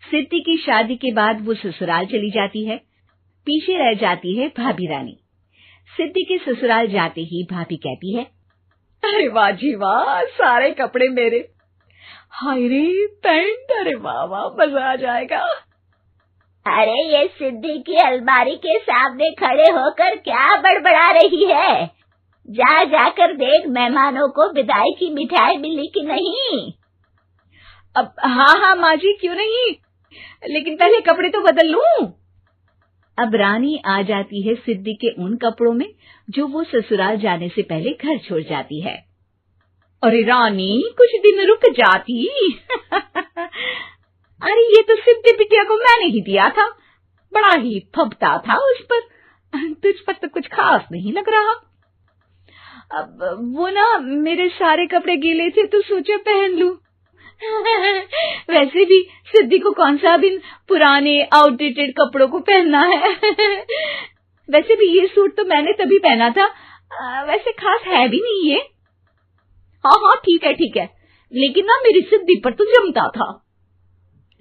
सिद्धि की शादी के बाद वो ससुराल चली जाती है। पीछे रह जाती है भाभी रानी। सिद्धि के ससुराल जाते ही भाभी कहती है, अरे वाह जी वाह, सारे कपड़े मेरे। हाय रे पैंट, अरे वाह वाह, मजा आ जाएगा। अरे ये सिद्धि की अलमारी के सामने खड़े होकर क्या बड़बड़ा रही है? जाकर देख मेहमानों को विदाई की मिठाई मिली कि नहीं। अब हाँ माँ जी, क्यों नहीं, लेकिन पहले कपड़े तो बदल लूं। अब रानी आ जाती है सिद्धि के उन कपड़ों में जो वो ससुराल जाने से पहले घर छोड़ जाती है। अरे रानी, कुछ दिन रुक जाती। अरे ये तो सिद्धि बिटिया को मैंने ही दिया था, बड़ा ही फबता था उस पर, तुझ पर तो कुछ खास नहीं लग रहा। अब वो ना मेरे सारे कपड़े गीले थे तो सोचा पहन लूं। वैसे भी सिद्धि को कौन सा भी पुराने आउटडेटेड कपड़ों को पहनना है। वैसे भी ये सूट तो मैंने तभी पहना था, वैसे खास है भी नहीं ये। हाँ ठीक है, लेकिन ना मेरी सिद्धि पर तो जमता था।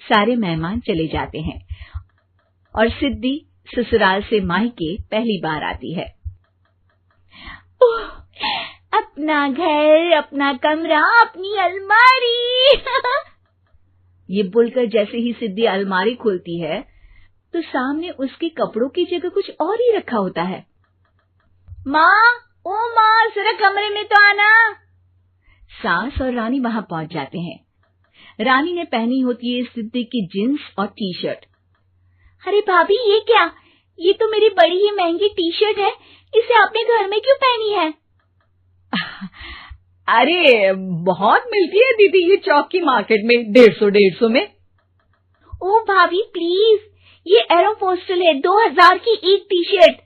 सारे मेहमान चले जाते हैं और सिद्धि ससुराल से मायके पहली बार आती है। अपना घर, अपना कमरा, अपनी अलमारी। ये बोलकर जैसे ही सिद्धि अलमारी खोलती है तो सामने उसके कपड़ों की जगह कुछ और ही रखा होता है। माँ, जरा कमरे में तो आना। सास और रानी वहां पहुंच जाते हैं। रानी ने पहनी होती है सिद्धि की जींस और टी शर्ट। अरे भाभी, ये क्या? ये तो मेरी बड़ी ही महंगी टी शर्ट है, इसे आपने घर में क्यों पहनी है? अरे बहुत मिलती है दीदी ये चौक की मार्केट में, 150 में। ओ भाभी प्लीज, ये एरोपोस्टल है, 2000 की एक टी शर्ट।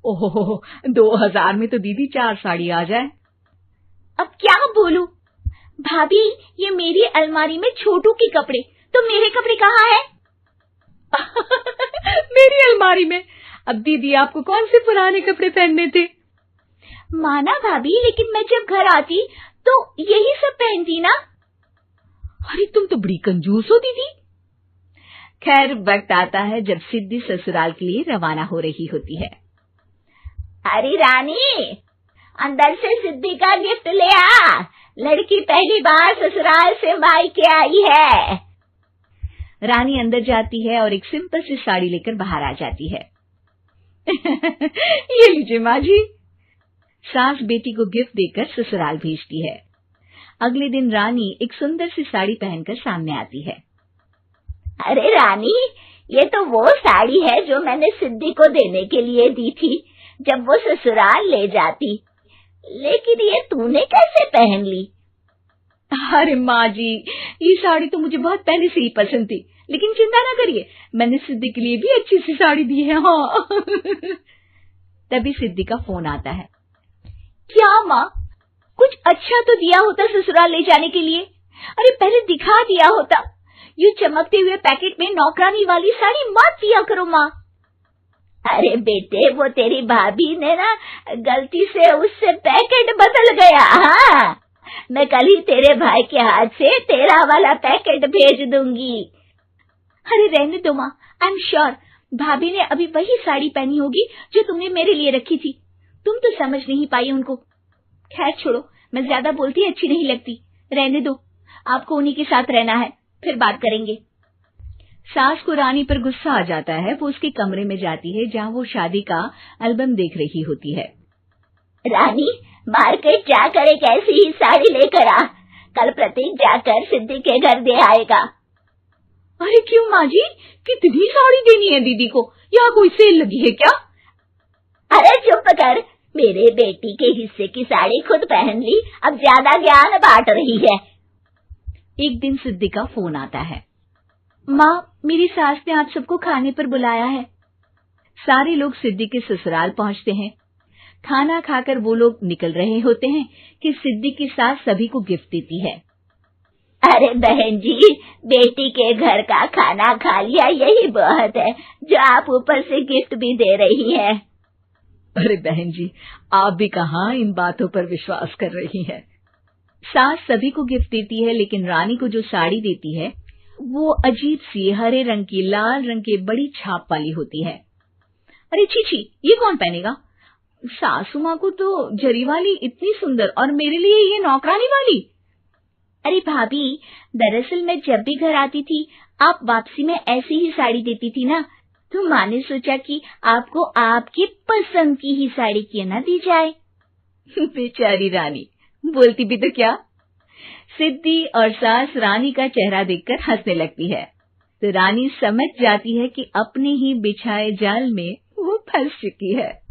ओहो, 2000 में तो दीदी 4 साड़ी आ जाए। अब क्या बोलूं? भाभी, ये मेरी अलमारी में छोटू के कपड़े, तो मेरे कपड़े कहाँ हैं? मेरी अलमारी में? अब दीदी आपको कौन से पुराने कपड़े पहनने थे? माना भाभी, लेकिन मैं जब घर आती तो यही सब पहनती ना। अरे तुम तो बड़ी कंजूस हो दीदी। खैर, वक्त आता है जब सिद्धि ससुराल के लिए रवाना हो रही होती है। अरे रानी, अंदर से सिद्धि का गिफ्ट ले आ, लड़की पहली बार ससुराल से मायके आई है। रानी अंदर जाती है और एक सिंपल सी साड़ी लेकर बाहर आ जाती है। ये लीजिए माँ जी। सास बेटी को गिफ्ट देकर ससुराल भेजती है। अगले दिन रानी एक सुंदर सी साड़ी पहनकर सामने आती है। अरे रानी, ये तो वो साड़ी है जो मैंने सिद्धि को देने के लिए दी थी जब वो ससुराल ले जाती, लेकिन ये तूने कैसे पहन ली? अरे माँ जी, ये साड़ी तो मुझे बहुत पहले से ही पसंद थी, लेकिन चिंता ना करिए, मैंने सिद्धि के लिए भी अच्छी सी साड़ी दी है। हाँ। तभी सिद्धि का फोन आता है। क्या माँ, कुछ अच्छा तो दिया होता ससुराल ले जाने के लिए। अरे पहले दिखा दिया होता। यूं चमकते हुए पैकेट में नौकरानी वाली साड़ी मत दिया करो माँ। अरे बेटे, वो तेरी भाभी ने ना गलती से उससे पैकेट बदल गया। हाँ, मैं कल ही तेरे भाई के हाथ से तेरा वाला पैकेट भेज दूंगी। अरे रहने दो माँ, आई एम श्योर भाभी ने अभी वही साड़ी पहनी होगी जो तुमने मेरे लिए रखी थी। तुम तो समझ नहीं पाई उनको। खैर छोड़ो, मैं ज्यादा बोलती अच्छी नहीं लगती, रहने दो, आपको उन्हीं के साथ रहना है, फिर बात करेंगे। सास को रानी पर गुस्सा आ जाता है। वो उसके कमरे में जाती है जहाँ वो शादी का एल्बम देख रही होती है। रानी, मार्केट जाकर एक ऐसी ही साड़ी लेकर आ, कल प्रतीक जाकर सिद्धि के घर दे आएगा। अरे क्यों माँ जी, कितनी साड़ी देनी है दीदी को? यहाँ कोई सेल लगी है क्या? अरे चुप कर, मेरे बेटी के हिस्से की साड़ी खुद पहन ली, अब ज्यादा ज्ञान बांट रही है। एक दिन सिद्धि का फोन आता है। माँ, मेरी सास ने आप सबको खाने पर बुलाया है। सारे लोग सिद्धि के ससुराल पहुंचते हैं। खाना खाकर वो लोग निकल रहे होते हैं कि सिद्धि की सास सभी को गिफ्ट देती है। अरे बहन जी, बेटी के घर का खाना खा लिया, यही बहुत है जो आप ऊपर से गिफ्ट भी दे रही है। अरे बहन जी, आप भी कहाँ इन बातों पर विश्वास कर रही हैं। सास सभी को गिफ्ट देती है, लेकिन रानी को जो साड़ी देती है वो अजीब सी हरे रंग की लाल रंग के बड़ी छाप वाली होती है। अरे छी, ये कौन पहनेगा? सासू माँ को तो जरी वाली इतनी सुंदर और मेरे लिए ये नौकरानी वाली। अरे भाभी, दरअसल मैं जब भी घर आती थी आप वापसी में ऐसी ही साड़ी देती थी ना, तो माँ ने सोचा कि आपको आपकी पसंद की ही साड़ी क्यों ना दी जाए। बेचारी रानी, बोलती भी तो क्या। सिद्धि और सास रानी का चेहरा देखकर हंसने लगती है, तो रानी समझ जाती है कि अपने ही बिछाए जाल में वो फंस चुकी है।